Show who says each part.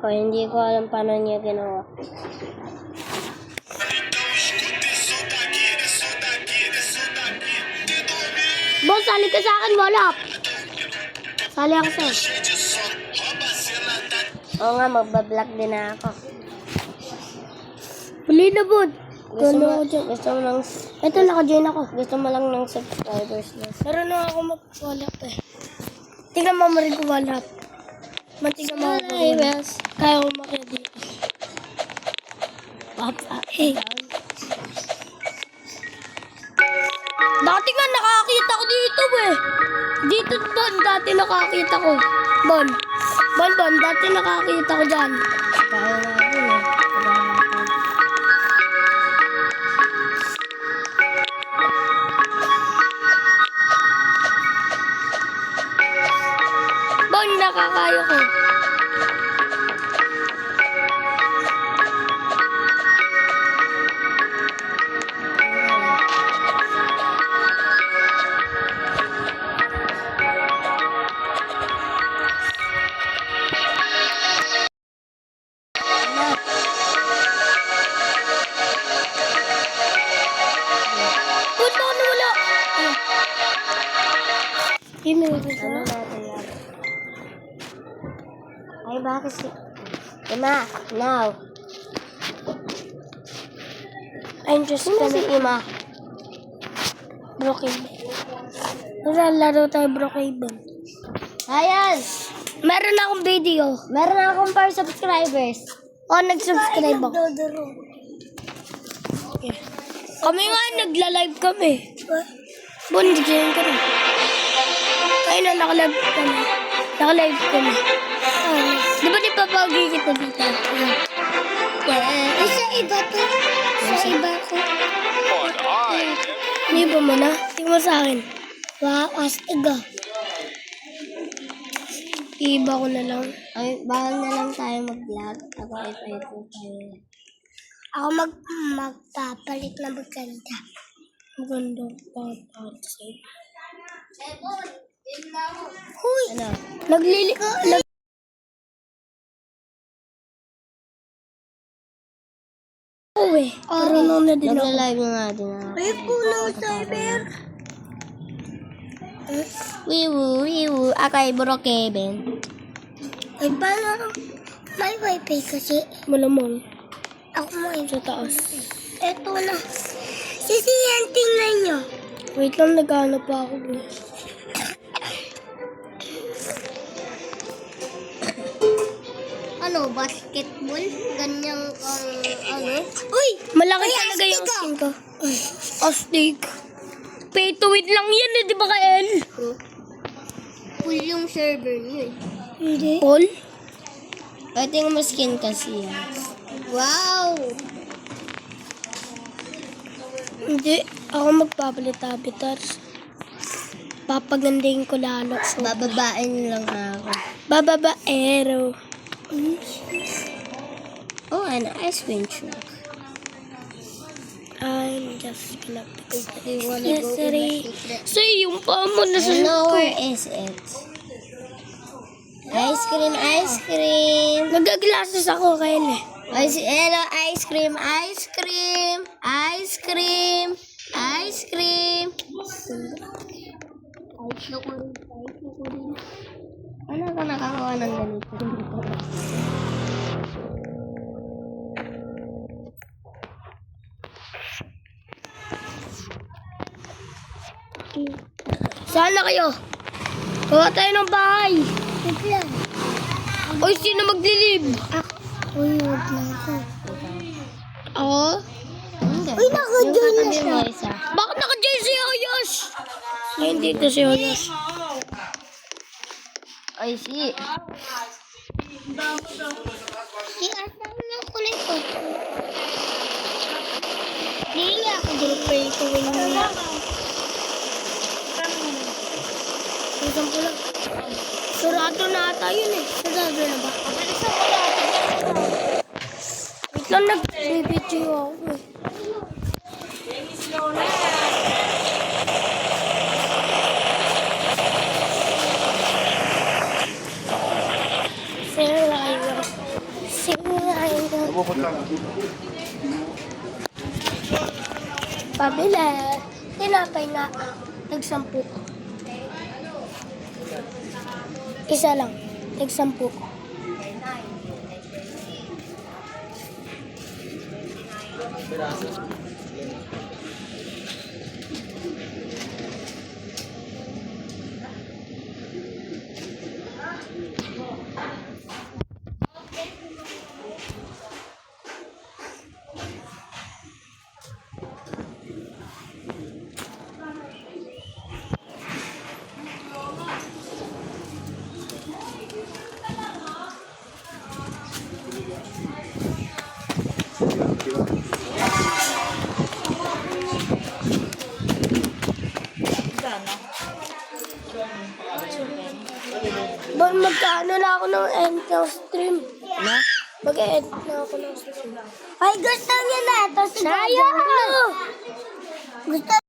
Speaker 1: O, hindi ko alam paano niya ginawa. Boss, sali ka sa akin, Walap. Sali ako sa'yo. Oo nga, magbablog din na ako. Huli na, Bud. Gusto mo lang... Ito, naka-join ako. Gusto mo lang ng subscribers na. Meron na ako mag-Walap eh. Tingnan mo rin ko Walap. Mantiga mo ako. Kaya ko makiya dito. Hey. Dati nga nakakita ko dito eh. Dito Bon, dati nakakita ko. Bon, dati nakakita ko dyan. Kaya na ako eh. Bon, nakakaya ko. Ano natin yan? Ay, bakit si... Ima, now. I'm just gonna... si Ima? Brookhaven. Laro tayo Brookhaven. Ayan! Meron akong video. Meron akong 4 subscribers. Nag-subscribe ako. Okay. Kami nga, nagla-live kami. Bundigyan ka rin. Ayun na, naka-live kami. Naka-live kami. Di ba di papagi kita dito? Sa iba to. Sa iba ko. Hindi ba mo na? Tingnan mo sa akin. Wow, astig ah. Iba ko na lang. Ay, bawal na lang tayo mag-vlog. Ako ay tayo. Ako magpapalit na maganda. Maganda. Huy! Ano? Naglili ka. Parang na din ako. Nagla-live nga din ako. Ay, puno cyber. Wiwu. Ako ay Brookhaven. Ay, paano? May wifi kasi. Malamang. Ako mo ay sa taas. Eto na. Sisiyan, tingnan nyo. Wait lang, naghanap pa ako. Ano, basketball? Ganyang, ano? Uy! Malaki talaga yung skin ko. Astig. Pay to win lang yan eh, di ba Kael? Full yung server niyo eh. Hindi. Full? Pwede yung skin kasi yan. Wow! Hindi. Ako magpapalit-habitars. Papagandahin ko lalo. So, bababain lang ako. Bababaero. Oh, an ice cream truck. I'm just gonna pick up. You wanna go in the secret? So, yung pa mo na sa where is it? Ice cream. Nagaglasses ako kayo eh. Hello, ice cream. Ano ka nakakawa ng ganito? Saan na kayo? Gawa tayo ng bahay. Uy, sino maglilib? Uy, wag lang ako. Ako? Uy, naka-join na siya. Bakit naka-join si Oyosh? Ay, hindi ito si Oyosh. I see. Asan na kulay ko? Hindi nga ako pay to win nila. Isang ko lang. Sarado na ata yun eh. Sarado na ba? Wait lang, nag-video ako eh. Sarah,
Speaker 2: Napupunta ka.
Speaker 1: Pabila. Tinapay nga. Nagsampu. Isa lang. Nagsampu. Bon, magkaano na ako ng end ng stream?
Speaker 3: Na?
Speaker 1: Mag-end na ako ng stream. Ay, gusto niya na ito. Sayang! Gusto